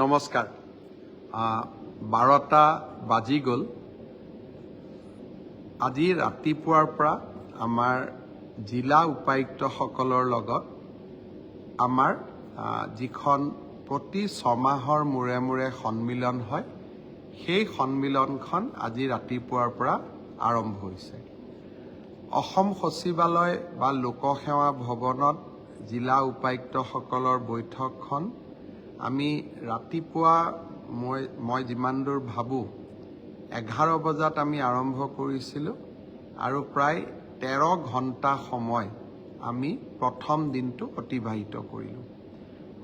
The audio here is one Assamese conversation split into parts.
নমস্কাৰ। 12টা বাজি গ'ল। আজি ৰাতিপুৱাৰ পৰা আমাৰ জিলা উপায়ুক্তসকলৰ লগত আমাৰ যিখন প্ৰতি 6 মাহৰ মূৰে মূৰে সন্মিলন হয়, সেই সন্মিলনখন আজি ৰাতিপুৱাৰ পৰা আৰম্ভ হৈছে। অসম সচিবালয় বা লোকসেৱা ভৱনত জিলা উপায়ুক্তসকলৰ বৈঠকখন আমি ৰাতিপুৱা মই যিমান দূৰ ভাবোঁ 11 বজাত আমি আৰম্ভ কৰিছিলোঁ আৰু প্ৰায় 13 ঘণ্টা সময় আমি প্ৰথম দিনটো অতিবাহিত কৰিলোঁ।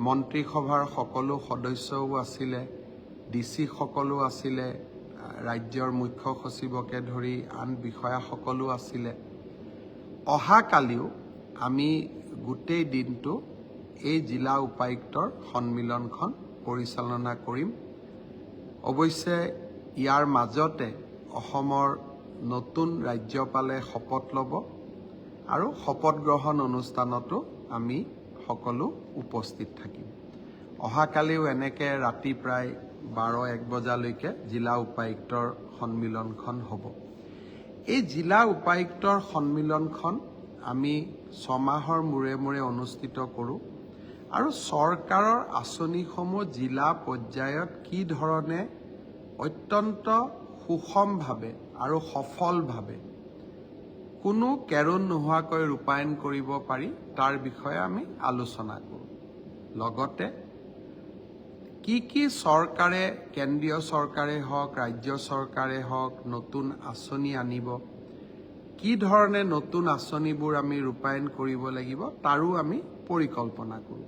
মন্ত্ৰীসভাৰ সকলো সদস্যও আছিলে, ডিচি সকলো আছিলে, ৰাজ্যৰ মুখ্য সচিবকে ধৰি আন বিষয়াসকলো আছিলে। অহাকালিও আমি গোটেই দিনটো এই জিলা উপায়ুক্তৰ সন্মিলনখন পৰিচালনা কৰিম। অৱশ্যে ইয়াৰ মাজতে অসমৰ নতুন ৰাজ্যপালে শপত ল'ব আৰু শপত গ্ৰহণ অনুষ্ঠানতো আমি সকলো উপস্থিত থাকিম। অহাকালিও এনেকে ৰাতি প্ৰায় 12-1 বজালৈকে জিলা উপায়ুক্তৰ সন্মিলনখন হ'ব। এই জিলা উপায়ুক্তৰ সন্মিলনখন আমি 6 মাহৰ মূৰে মূৰে অনুষ্ঠিত কৰোঁ আৰু চৰকাৰৰ আঁচনিসমূহ জিলা পৰ্যায়ত কি ধৰণে অত্যন্ত সুষমভাৱে আৰু সফলভাৱে কোনো কেৰুণ নোহোৱাকৈ ৰূপায়ণ কৰিব পাৰি তাৰ বিষয়ে আমি আলোচনা কৰোঁ। লগতে কি চৰকাৰে, কেন্দ্ৰীয় চৰকাৰে হওক, ৰাজ্য চৰকাৰে হওক নতুন আঁচনি আনিব, কি ধৰণে নতুন আঁচনিবোৰ আমি ৰূপায়ণ কৰিব লাগিব তাৰো আমি পৰিকল্পনা কৰোঁ।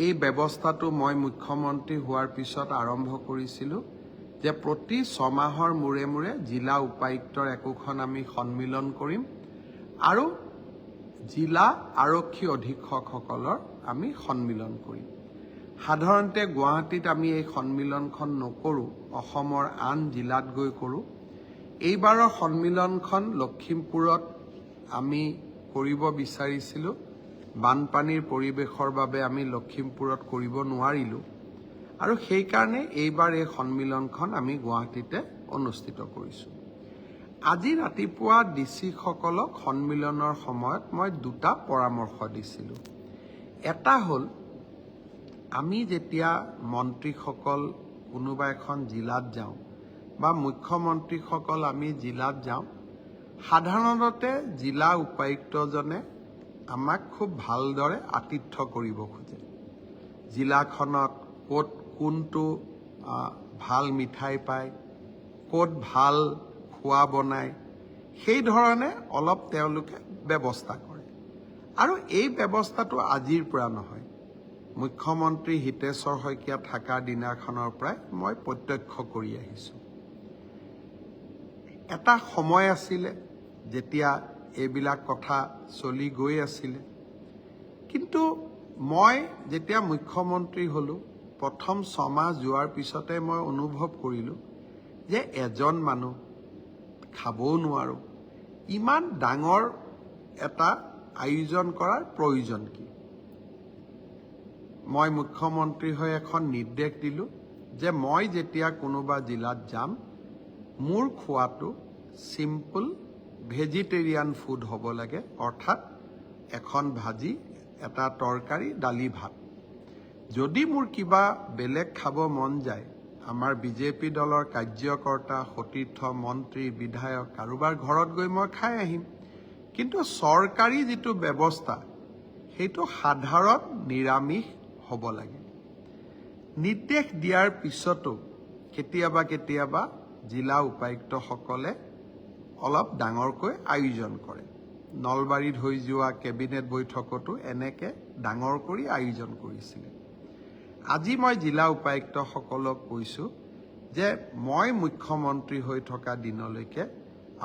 এই ব্যৱস্থাটো মই মুখ্যমন্ত্ৰী হোৱাৰ পিছত আৰম্ভ কৰিছিলোঁ যে প্ৰতি 6 মাহৰ মূৰে মূৰে জিলা উপায়ুক্তৰ একোখন আমি সন্মিলন কৰিম আৰু জিলা আৰক্ষী অধীক্ষকসকলৰ আমি সন্মিলন কৰিম। সাধাৰণতে গুৱাহাটীত আমি এই সন্মিলনখন নকৰোঁ, অসমৰ আন জিলাত গৈ কৰোঁ। এইবাৰৰ সন্মিলনখন লখিমপুৰত আমি কৰিব বিচাৰিছিলোঁ। বানপানীৰ পৰিৱেশৰ বাবে আমি লখিমপুৰত কৰিব নোৱাৰিলোঁ আৰু সেইকাৰণে এইবাৰ এই সন্মিলনখন আমি গুৱাহাটীতে অনুষ্ঠিত কৰিছোঁ। আজি ৰাতিপুৱা ডিচিসকলক সন্মিলনৰ সময়ত মই 2টা পৰামৰ্শ দিছিলোঁ। এটা হ'ল, আমি যেতিয়া মন্ত্ৰীসকল কোনোবা এখন জিলাত যাওঁ বা মুখ্যমন্ত্ৰীসকল আমি জিলাত যাওঁ, সাধাৰণতে জিলা উপায়ুক্তজনে আমাক খুব ভালদৰে আতিথ্য কৰিব খোজে। জিলাখনত ক'ত কোনটো ভাল মিঠাই পায়, ক'ত ভাল খোৱা বনায়, সেই ধৰণে অলপ তেওঁলোকে ব্যৱস্থা কৰে। আৰু এই ব্যৱস্থাটো আজিৰ পৰা নহয়, মুখ্যমন্ত্ৰী হিতেশ্বৰ শইকীয়া থকাৰ দিনাখনৰ পৰাই মই প্ৰত্যক্ষ কৰি আহিছোঁ। এটা সময় আছিলে যেতিয়া এইবিলাক কথা চলি গৈ আছিলে, কিন্তু মই যেতিয়া মুখ্যমন্ত্ৰী হ'লোঁ, প্ৰথম 6 মাহ যোৱাৰ পিছতে মই অনুভৱ কৰিলোঁ যে এজন মানুহ খাবও নোৱাৰোঁ, ইমান ডাঙৰ এটা আয়োজন কৰাৰ প্ৰয়োজন কি? মই মুখ্যমন্ত্ৰী হৈ এখন নিৰ্দেশ দিলোঁ যে মই যেতিয়া কোনোবা জিলাত যাম, মোৰ খোৱাটো চিম্পল ভেজিটেৰিয়ান ফুড হ'ব লাগে, অৰ্থাৎ এখন ভাজি, এটা তৰকাৰী, দালি, ভাত। যদি মোৰ কিবা বেলেগ খাব মন যায়, আমাৰ বিজেপি দলৰ কাৰ্যকৰ্তা, সতীৰ্থ, মন্ত্ৰী, বিধায়ক কাৰোবাৰ ঘৰত গৈ মই খাই আহিম। কিন্তু চৰকাৰী যিটো ব্যৱস্থা সেইটো সাধাৰণ নিৰামিষ হ'ব লাগে। নিৰ্দেশ দিয়াৰ পিছতো কেতিয়াবা জিলা উপায়ুক্তসকলে অলপ ডাঙৰকৈ আয়োজন কৰে। নলবাৰীত হৈ যোৱা কেবিনেট বৈঠকতো এনেকৈ ডাঙৰ কৰি আয়োজন কৰিছিলে। আজি মই জিলা উপায়ুক্তসকলক কৈছোঁ যে মই মুখ্যমন্ত্ৰী হৈ থকা দিনলৈকে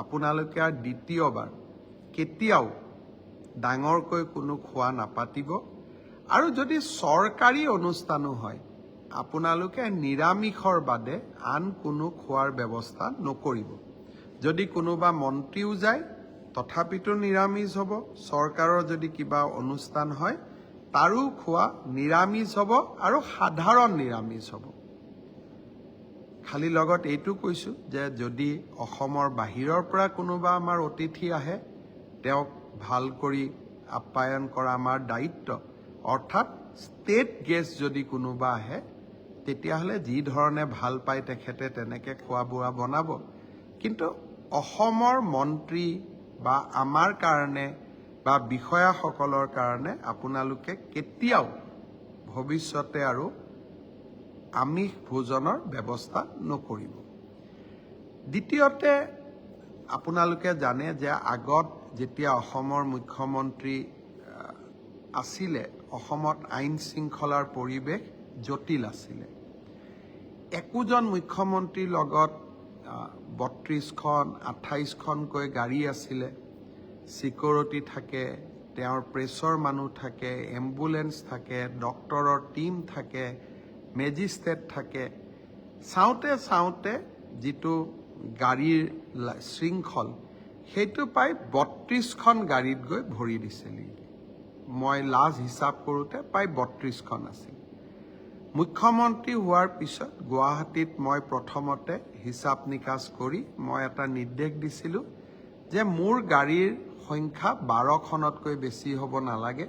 আপোনালোকে আৰু দ্বিতীয়বাৰ কেতিয়াও ডাঙৰকৈ কোনো খোৱা নাপাতিব আৰু যদি চৰকাৰী অনুষ্ঠানো হয়, আপোনালোকে নিৰামিষৰ বাদে আন কোনো খোৱাৰ ব্যৱস্থা নকৰিব। যদি কোনোবা মন্ত্ৰীও যায় তথাপিতো নিৰামিষ হ'ব। চৰকাৰৰ যদি কিবা অনুষ্ঠান হয় তাৰো খোৱা নিৰামিষ হ'ব আৰু সাধাৰণ নিৰামিষ হ'ব। খালি লগত এইটো কৈছোঁ যে যদি অসমৰ বাহিৰৰ পৰা কোনোবা আমাৰ অতিথি আহে, তেওঁক ভাল কৰি আপ্যায়ন কৰা আমাৰ দায়িত্ব। অৰ্থাৎ ষ্টেট গেষ্ট যদি কোনোবা আহে, তেতিয়াহ'লে যি ধৰণে ভাল পায় তেখেতে তেনেকৈ খোৱা বোৱা বনাব। কিন্তু অসমৰ মন্ত্ৰী বা আমাৰ কাৰণে বা বিষয়াসকলৰ কাৰণে আপোনালোকে কেতিয়াও ভৱিষ্যতে আৰু আমিষ ভোজনৰ ব্যৱস্থা নকৰিব। দ্বিতীয়তে, আপোনালোকে জানে যে আগত যেতিয়া অসমৰ মুখ্যমন্ত্ৰী আছিলে, অসমত আইন শৃংখলাৰ পৰিৱেশ জটিল আছিলে। একোজন মুখ্যমন্ত্ৰীৰ লগত 32খন 28খনকৈ গাড়ী আছিলে। চিকিউৰিটি থাকে, তেওঁৰ প্ৰেছৰ মানুহ থাকে, এম্বুলেন্স থাকে, ডক্টৰৰ টীম থাকে, মেজিষ্ট্ৰেট থাকে। চাওঁতে যিটো গাড়ীৰ শৃংখল, সেইটো প্ৰায় 32খন গাড়ীত গৈ ভৰি দিছিল। মই লাজ হিচাপ কৰোঁতে প্ৰায় 32খন আছিল। মুখ্যমন্ত্ৰী হোৱাৰ পিছত গুৱাহাটীত মই প্ৰথমতে হিচাপ নিকাচ কৰি মই এটা নিৰ্দেশ দিছিলোঁ যে মোৰ গাড়ীৰ সংখ্যা 12খনতকৈ বেছি হ'ব নালাগে।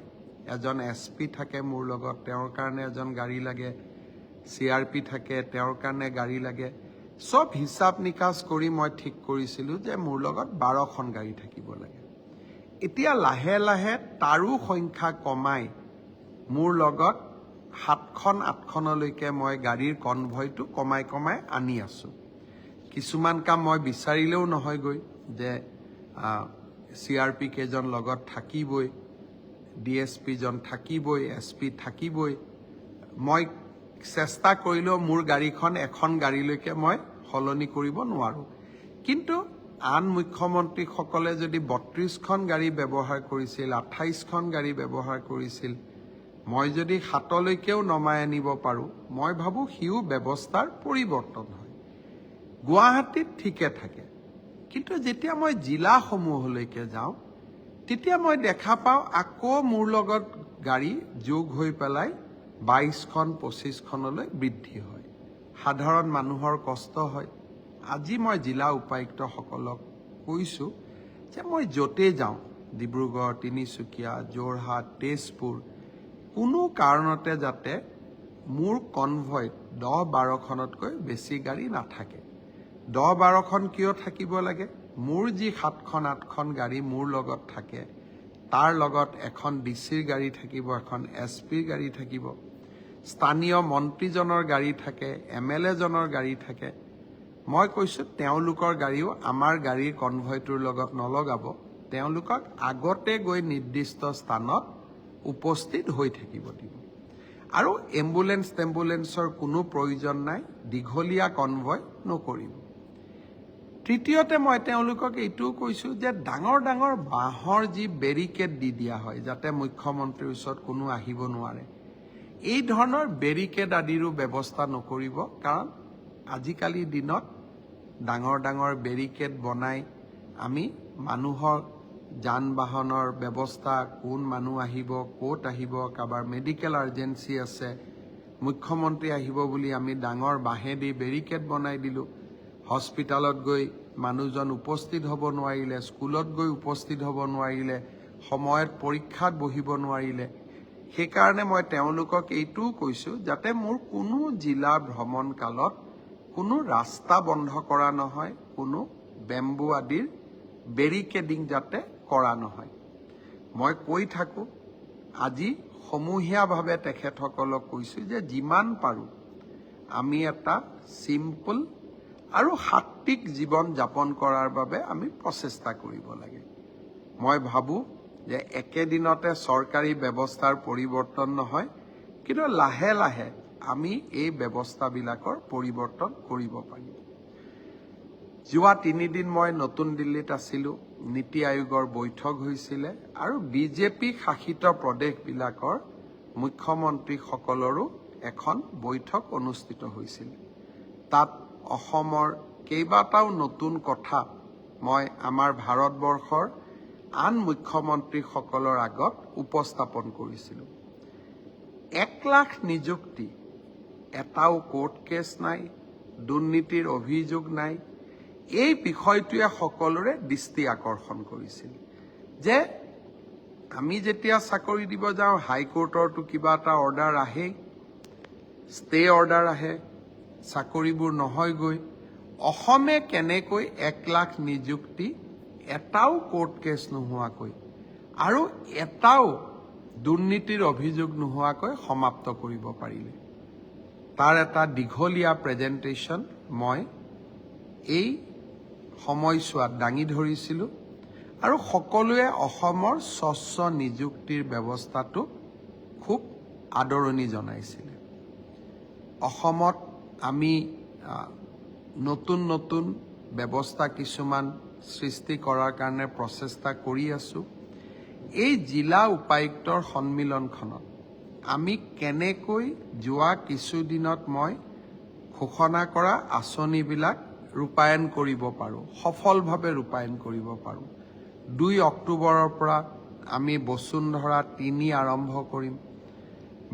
এজন SP থাকে মোৰ লগত, তেওঁৰ কাৰণে এজন গাড়ী লাগে। CRP থাকে, তেওঁৰ কাৰণে গাড়ী লাগে। চব হিচাপ নিকাচ কৰি মই ঠিক কৰিছিলোঁ যে মোৰ লগত 12খন গাড়ী থাকিব লাগে। এতিয়া লাহে লাহে তাৰো সংখ্যা কমাই মোৰ লগত 7খন 8খনলৈকে মই গাড়ীৰ কনভয়টো কমাই আনি আছোঁ। কিছুমান কাম মই বিচাৰিলেও নহয়গৈ যে CRP কেইজন লগত থাকিবই, DSP জন থাকিবই, SP থাকিবই। মই চেষ্টা কৰিলেও মোৰ গাড়ীখন এখন গাড়ীলৈকে মই সলনি কৰিব নোৱাৰোঁ। কিন্তু আন মুখ্যমন্ত্ৰীসকলে যদি 32খন গাড়ী ব্যৱহাৰ কৰিছিল, 28খন গাড়ী ব্যৱহাৰ কৰিছিল, মই যদি 7লৈকেও নমাই আনিব পাৰোঁ, মই ভাবোঁ সিও ব্যৱস্থাৰ পৰিৱৰ্তন হয়। গুৱাহাটীত ঠিকে থাকে, কিন্তু যেতিয়া মই জিলাসমূহলৈকে যাওঁ, তেতিয়া মই দেখা পাওঁ আকৌ মোৰ লগত গাড়ী যোগ হৈ পেলাই 22খন 25খনলৈ বৃদ্ধি হয়। সাধাৰণ মানুহৰ কষ্ট হয়। আজি মই জিলা উপায়ুক্তসকলক কৈছোঁ যে মই য'তেই যাওঁ, ডিব্ৰুগড়, তিনিচুকীয়া, যোৰহাট, তেজপুৰ, কোনো কাৰণতে যাতে মোৰ কনভয়ত 10-12খনতকৈ বেছি গাড়ী নাথাকে। 10-12খন কিয় থাকিব লাগে? মোৰ যি 7খন 8খন গাড়ী মোৰ লগত থাকে, তাৰ লগত এখন DCৰ গাড়ী থাকিব, এখন SPৰ গাড়ী থাকিব, স্থানীয় মন্ত্ৰীজনৰ গাড়ী থাকে, MLA জনৰ গাড়ী থাকে। মই কৈছোঁ তেওঁলোকৰ গাড়ীও আমাৰ গাড়ীৰ কনভয়টোৰ লগত নলগাব, তেওঁলোকক আগতে গৈ নিৰ্দিষ্ট স্থানত উপস্থিত হৈ থাকিব দিব। আৰু এম্বুলেন্সৰ কোনো প্ৰয়োজন নাই, দীঘলীয়া কনভয় নকৰিব। তৃতীয়তে মই তেওঁলোকক এইটোও কৈছোঁ যে ডাঙৰ ডাঙৰ বাঁহৰ যি বেৰিকেড দি দিয়া হয় যাতে মুখ্যমন্ত্ৰীৰ ওচৰত কোনো আহিব নোৱাৰে, এই ধৰণৰ বেৰিকেড আদিৰো ব্যৱস্থা নকৰিব। কাৰণ আজিকালিৰ দিনত ডাঙৰ ডাঙৰ বেৰিকেড বনাই আমি মানুহৰ যান বাহনৰ ব্যৱস্থা, কোন মানুহ আহিব, ক'ত আহিব, কাৰোবাৰ মেডিকেল আৰ্জেঞ্চি আছে, মুখ্যমন্ত্ৰী আহিব বুলি আমি ডাঙৰ বাঁহেদি বেৰিকেড বনাই দিলোঁ। হস্পিটালত গৈ মানুহজন উপস্থিত হ'ব নোৱাৰিলে, স্কুলত গৈ উপস্থিত হ'ব নোৱাৰিলে, সময়ত পৰীক্ষাত বহিব নোৱাৰিলে। সেইকাৰণে মই তেওঁলোকক এইটোও কৈছোঁ যাতে মোৰ কোনো জিলা ভ্ৰমণ কালত কোনো ৰাস্তা বন্ধ কৰা নহয়, কোনো বেম্বু আদিৰ বেৰিকেডিং যাতে কৰা নহয়। মই কৈ থাকোঁ, আজি সমূহীয়াভাৱে তেখেতসকলক কৈছোঁ যে যিমান পাৰোঁ আমি এটা চিম্পল আৰু সাত্বিক জীৱন যাপন কৰাৰ বাবে আমি প্ৰচেষ্টা কৰিব লাগে। মই ভাবোঁ যে একেদিনতে চৰকাৰী ব্যৱস্থাৰ পৰিৱৰ্তন নহয়, কিন্তু লাহে লাহে আমি এই ব্যৱস্থাবিলাকৰ পৰিৱৰ্তন কৰিব পাৰিম। যোৱা 3 দিন মই নতুন দিল্লীত আছিলোঁ, নীতি আয়োগৰ বৈঠক হৈছিলে আৰু BJP শাসিত প্ৰদেশবিলাকৰ মুখ্যমন্ত্ৰীসকলৰো এখন বৈঠক অনুষ্ঠিত হৈছিল। তাত অসমৰ কেইবাটাও নতুন কথা মই আমাৰ ভাৰতবৰ্ষৰ আন মুখ্যমন্ত্ৰীসকলৰ আগত উপস্থাপন কৰিছিলোঁ। 1 লাখ নিযুক্তি, এটাও কোৰ্ট কেছ নাই, দুৰ্নীতিৰ অভিযোগ নাই। এই বিষয়টোৱে সকলোৰে দৃষ্টি আকৰ্ষণ কৰিছিল যে আমি যেতিয়া চাকৰি দিব যাওঁ হাইকোৰ্টৰতো কিবা এটা অৰ্ডাৰ আহে, ষ্টে অৰ্ডাৰ আহে, চাকৰিবোৰ নহয়গৈ। অসমে কেনেকৈ 1 লাখ নিযুক্তি এটাও কোৰ্ট কেছ নোহোৱাকৈ আৰু এটাও দুৰ্নীতিৰ অভিযোগ নোহোৱাকৈ সমাপ্ত কৰিব পাৰিলে, তাৰ এটা দীঘলীয়া প্ৰেজেণ্টেশ্যন মই এই সময়ছোৱাত দাঙি ধৰিছিলোঁ আৰু সকলোৱে অসমৰ স্বচ্ছ নিযুক্তিৰ ব্যৱস্থাটো খুব আদৰণি জনাইছিলে। অসমত আমি নতুন নতুন ব্যৱস্থা কিছুমান সৃষ্টি কৰাৰ কাৰণে প্ৰচেষ্টা কৰি আছোঁ। এই জিলা উপায়ুক্তৰ সন্মিলনখনত আমি কেনেকৈ যোৱা কিছুদিনত মই ঘোষণা কৰা আঁচনিবিলাক ৰূপায়ণ কৰিব পাৰোঁ, সফলভাৱে ৰূপায়ণ কৰিব পাৰোঁ। 2 অক্টোবৰৰ পৰা আমি বসুন্ধৰা 3 আৰম্ভ কৰিম।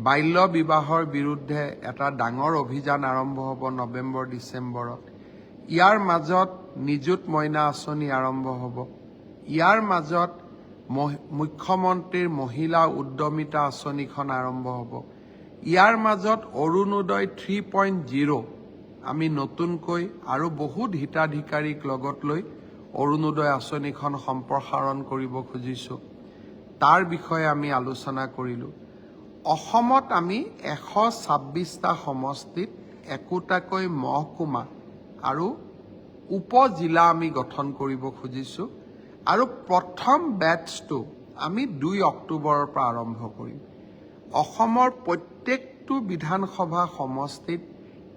বাল্য বিবাহৰ বিৰুদ্ধে এটা ডাঙৰ অভিযান আৰম্ভ হ'ব নৱেম্বৰ ডিচেম্বৰত। ইয়াৰ মাজত নিযুত মইনা আঁচনি আৰম্ভ হ'ব। ইয়াৰ মাজত মুখ্যমন্ত্ৰীৰ মহিলা উদ্যমিতা আঁচনিখন আৰম্ভ হ'ব। ইয়াৰ মাজত অৰুণোদয় 3.0 আমি নতুনকৈ আৰু বহুত হিতাধিকাৰীক লগত লৈ অৰুণোদয় আঁচনিখন সম্প্ৰসাৰণ কৰিব খুজিছোঁ। তাৰ বিষয়ে আমি আলোচনা কৰিলোঁ। অসমত আমি 126টা সমষ্টিত 1টাকৈ মহকুমা আৰু উপজিলা আমি গঠন কৰিব খুজিছোঁ আৰু প্ৰথম বেটছটো আমি 2 অক্টোবৰৰ পৰা আৰম্ভ কৰিম। অসমৰ প্ৰত্যেকটো বিধানসভা সমষ্টিত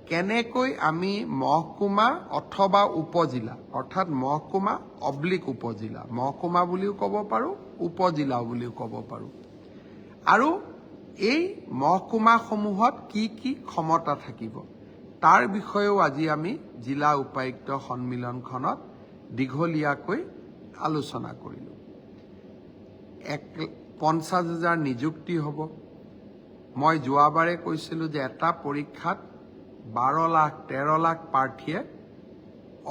কেনেকৈ আমি মহকুমা অথবা উপজিলা, অৰ্থাৎ মহকুমা অব্লিক উপজিলা, মহকুমা বুলিও ক'ব পাৰোঁ, উপজিলা বুলিও ক'ব পাৰোঁ, আৰু এই মহকুমাসমূহত কি কি ক্ষমতা থাকিব তাৰ বিষয়েও আজি আমি জিলা উপায়ুক্ত সন্মিলনখনত দীঘলীয়াকৈ আলোচনা কৰিলোঁ। 50,000 নিযুক্তি হ'ব। মই যোৱাবাৰে কৈছিলোঁ যে এটা পৰীক্ষাত 12 লাখ 13 লাখ প্ৰাৰ্থীয়ে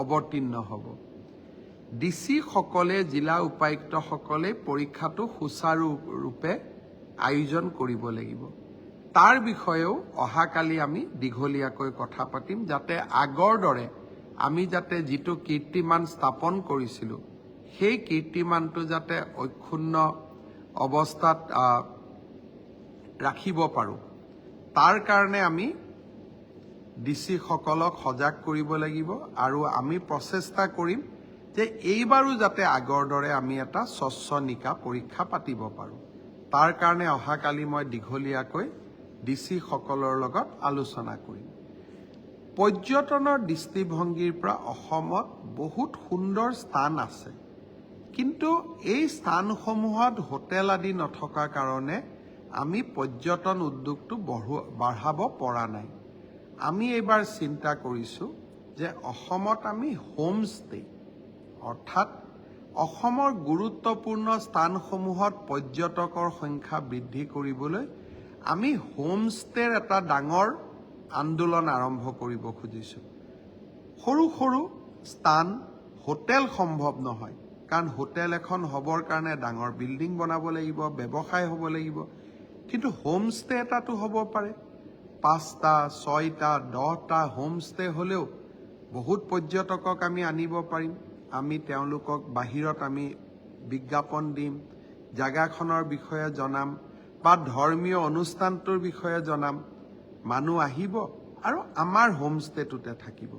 অৱতীৰ্ণ হ'ব। ডিচি সকলে, জিলা উপায়ুক্তসকলে পৰীক্ষাটো সুচাৰুৰূপে আয়োজন কৰিব লাগিব। তাৰ বিষয়েও অহাকালি আমি দীঘলীয়াকৈ কথা পাতিম, যাতে আগৰ দৰে আমি যাতে যিটো কীৰ্তিমান স্থাপন কৰিছিলোঁ সেই কীৰ্তিমানটো যাতে অক্ষুণ্ণ অৱস্থাত ৰাখিব পাৰোঁ। তাৰ কাৰণে আমি ডিচি সকলক সজাগ কৰিব লাগিব আৰু আমি প্ৰচেষ্টা কৰিম যে এইবাৰো যাতে আগৰ দৰে আমি এটা স্বচ্ছ নিকা পৰীক্ষা পাতিব পাৰোঁ। তাৰ কাৰণে অহাকালি মই দীঘলীয়াকৈ ডিচি সকলৰ লগত আলোচনা কৰিম। পৰ্যটনৰ দৃষ্টিভংগীৰ পৰা অসমত বহুত সুন্দৰ স্থান আছে, কিন্তু এই স্থানসমূহত হোটেল আদি নথকাৰ কাৰণে আমি পৰ্যটন উদ্যোগটো বঢ়াব পৰা নাই। আমি এইবাৰ চিন্তা কৰিছোঁ যে অসমত আমি হোমষ্টে, অৰ্থাৎ অসমৰ গুৰুত্বপূৰ্ণ স্থানসমূহত পৰ্যটকৰ সংখ্যা বৃদ্ধি কৰিবলৈ আমি হোমষ্টেৰ এটা ডাঙৰ আন্দোলন আৰম্ভ কৰিব খুজিছোঁ। সৰু সৰু স্থান, হোটেল সম্ভৱ নহয়, কাৰণ হোটেল এখন হ'বৰ কাৰণে ডাঙৰ বিল্ডিং বনাব লাগিব, ব্যৱসায় হ'ব লাগিব, কিন্তু হোমষ্টে এটাতো হ'ব পাৰে। 5টা, 6টা, 10টা হোমষ্টে হ'লেও বহুত পৰ্যটকক আমি আনিব পাৰিম। আমি তেওঁলোকক বাহিৰত আমি বিজ্ঞাপন দিম, জাগাখনৰ বিষয়ে জনাম বা ধৰ্মীয় অনুষ্ঠানটোৰ বিষয়ে জনাম, মানুহ আহিব আৰু আমাৰ হোমষ্টেটোতে থাকিব।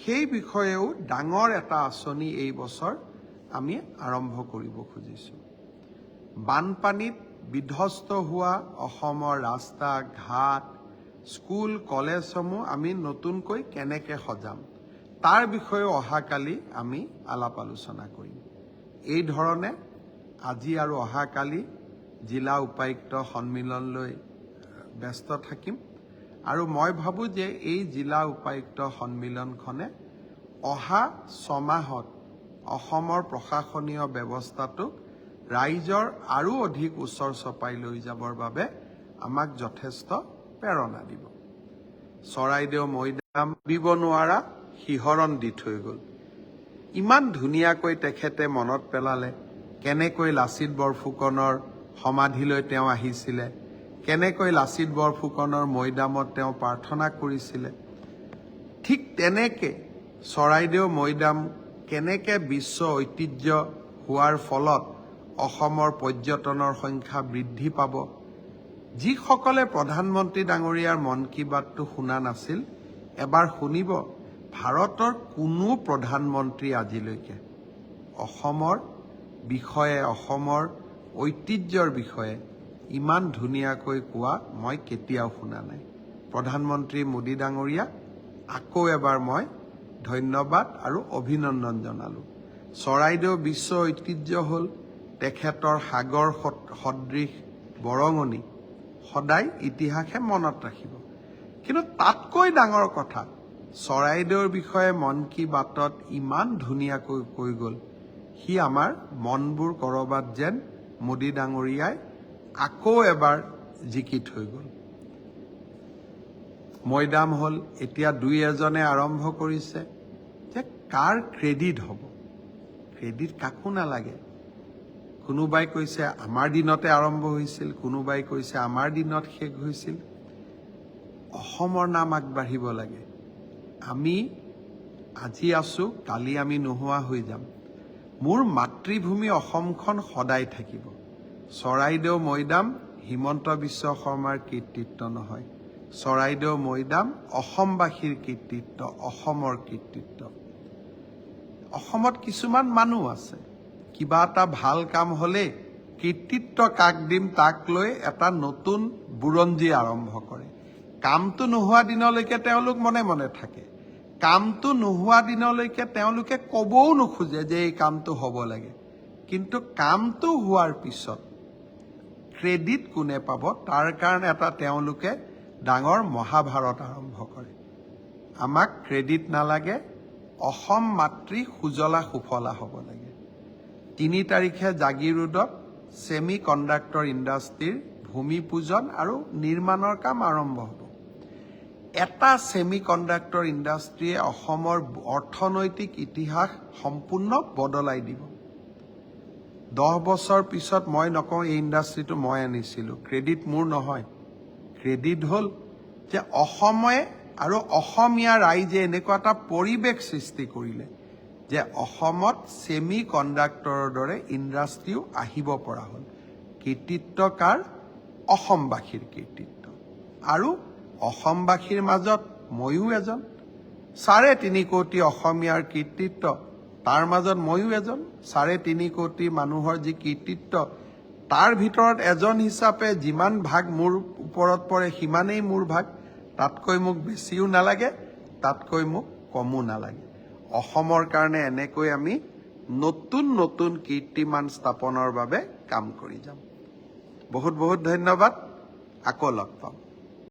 সেই বিষয়েও ডাঙৰ এটা আঁচনি এই বছৰ আমি আৰম্ভ কৰিব খুজিছোঁ। বানপানীত বিধ্বস্ত হোৱা অসমৰ ৰাস্তা ঘাট, স্কুল কলেজসমূহ আমি নতুনকৈ কেনেকৈ সজাম তাৰ বিষয়েও অহাকালি আমি আলাপ আলোচনা কৰিম। এই ধৰণে আজি আৰু অহাকালি জিলা উপায়ুক্ত সন্মিলনলৈ ব্যস্ত থাকিম আৰু মই ভাবোঁ যে এই জিলা উপায়ুক্ত সন্মিলনখনে অহা 6 মাহত অসমৰ প্ৰশাসনীয় ব্যৱস্থাটোক ৰাইজৰ আৰু অধিক ওচৰ চপাই লৈ যাবৰ বাবে আমাক যথেষ্ট প্ৰেৰণা দিব। চৰাইদেউ মৈদাম ভাবিব নোৱাৰা শিহৰণ দি থৈ গ'ল। ইমান ধুনীয়াকৈ তেখেতে মনত পেলালে কেনেকৈ লাচিত বৰফুকনৰ সমাধিলৈ তেওঁ আহিছিলে, কেনেকৈ লাচিত বৰফুকনৰ মৈদামত তেওঁ প্ৰাৰ্থনা কৰিছিলে। ঠিক তেনেকে চৰাইদেউ মৈদাম কেনেকে বিশ্ব ঐতিহ্য হোৱাৰ ফলত অসমৰ পৰ্যটনৰ সংখ্যা বৃদ্ধি পাব। যিসকলে প্ৰধানমন্ত্ৰী ডাঙৰীয়াৰ মন কী বাতটো শুনা নাছিল, এবাৰ শুনিব। ভাৰতৰ কোনো প্ৰধানমন্ত্ৰী আজিলৈকে অসমৰ বিষয়ে, অসমৰ ঐতিহ্যৰ বিষয়ে ইমান ধুনীয়াকৈ কোৱা মই কেতিয়াও শুনা নাই। প্ৰধানমন্ত্ৰী মোদী ডাঙৰীয়াক আকৌ এবাৰ মই ধন্যবাদ আৰু অভিনন্দন জনালোঁ। চৰাইদেউ বিশ্ব ঐতিহ্য হ'ল তেখেতৰ সাগৰ সদৃশ বৰঙণি, সদায় ইতিহাসে মনত ৰাখিব। কিন্তু তাতকৈ ডাঙৰ কথা, চৰাইদেউৰ বিষয়ে মন কী বাতত ইমান ধুনীয়াকৈ কৈ গ'ল, সি আমাৰ মনবোৰ ক'ৰবাত যেন মোদী ডাঙৰীয়াই আকৌ এবাৰ জিকি থৈ গ'ল। মৈদাম হ'ল, এতিয়া দুই এজনে আৰম্ভ কৰিছে যে কাৰ ক্ৰেডিট হ'ব। ক্ৰেডিট কাকো নালাগে। কোনোবাই কৈছে আমাৰ দিনতে আৰম্ভ হৈছিল, কোনোবাই কৈছে আমাৰ দিনত শেষ হৈছিল। অসমৰ নাম আগবাঢ়িব লাগে। আমি আজি আছোঁ, কালি আমি নোহোৱা হৈ যাম। মোৰ মাতৃভূমি অসমখন সদায় থাকিব। চৰাইদেউ মৈদাম হিমন্ত বিশ্ব শৰ্মাৰ কৃতিত্ব নহয়। চৰাইদেউ মৈদাম অসমবাসীৰ কৃতিত্ব, অসমৰ কৃতিত্ব। অসমত কিছুমান মানুহ আছে, কিবা এটা ভাল কাম হ'লে কৃতিত্ব কাক দিম তাক লৈ এটা নতুন বুৰঞ্জী আৰম্ভ কৰে। কামটো নোহোৱা দিনলৈকে তেওঁলোক মনে মনে থাকে। কামটো নোহোৱা দিনলৈকে তেওঁলোকে ক'বও নোখোজে যে এই কামটো হ'ব লাগে। কিন্তু কামটো হোৱাৰ পিছত ক্ৰেডিট কোনে পাব, তাৰ কাৰণে এটা তেওঁলোকে ডাঙৰ মহাভাৰত আৰম্ভ কৰে। আমাক ক্ৰেডিট নালাগে, অসম মাতৃ সুজলা সুফলা হ'ব লাগে। 3 তাৰিখে জাগিৰোডত ছেমি কণ্ডাক্টৰ ইণ্ডাষ্ট্ৰীৰ ভূমি পূজন আৰু নিৰ্মাণৰ কাম আৰম্ভ হ'ব। এটা ছেমি কণ্ডাক্টৰ ইণ্ডাষ্ট্ৰীয়ে অসমৰ অৰ্থনৈতিক ইতিহাস সম্পূৰ্ণ বদলাই দিব। 10 বছৰ পিছত মই নকওঁ এই ইণ্ডাষ্ট্ৰীটো মই আনিছিলোঁ, ক্ৰেডিট মোৰ নহয়। ক্ৰেডিট হ'ল যে অসমে আৰু অসমীয়া ৰাইজে এনেকুৱা এটা পৰিৱেশ সৃষ্টি কৰিলে যে অসমত ছেমি কণ্ডাক্টৰৰ দৰে ইণ্ডাষ্ট্ৰীও আহিব পৰা হ'ল। কৃতিত্ব কাৰ? অসমবাসীৰ কৃতিত্ব। আৰু অসমবাসীৰ মাজত ময়ো এজন। 3.5 কোটি অসমীয়াৰ কৃতিত্ব, তাৰ মাজত ময়ো এজন। 3.5 কোটি মানুহৰ যি কৃতিত্ব, তাৰ ভিতৰত এজন হিচাপে যিমান ভাগ মোৰ ওপৰত পৰে সিমানেই মোৰ ভাগ। তাতকৈ মোক বেছিও নালাগে, তাতকৈ মোক কমো নালাগে। অসমৰ কাৰণে এনেকৈ আমি নতুন নতুন কীৰ্তিমান স্থাপনৰ বাবে কাম কৰি যাম। বহুত বহুত ধন্যবাদ। আকৌ লগ পাম।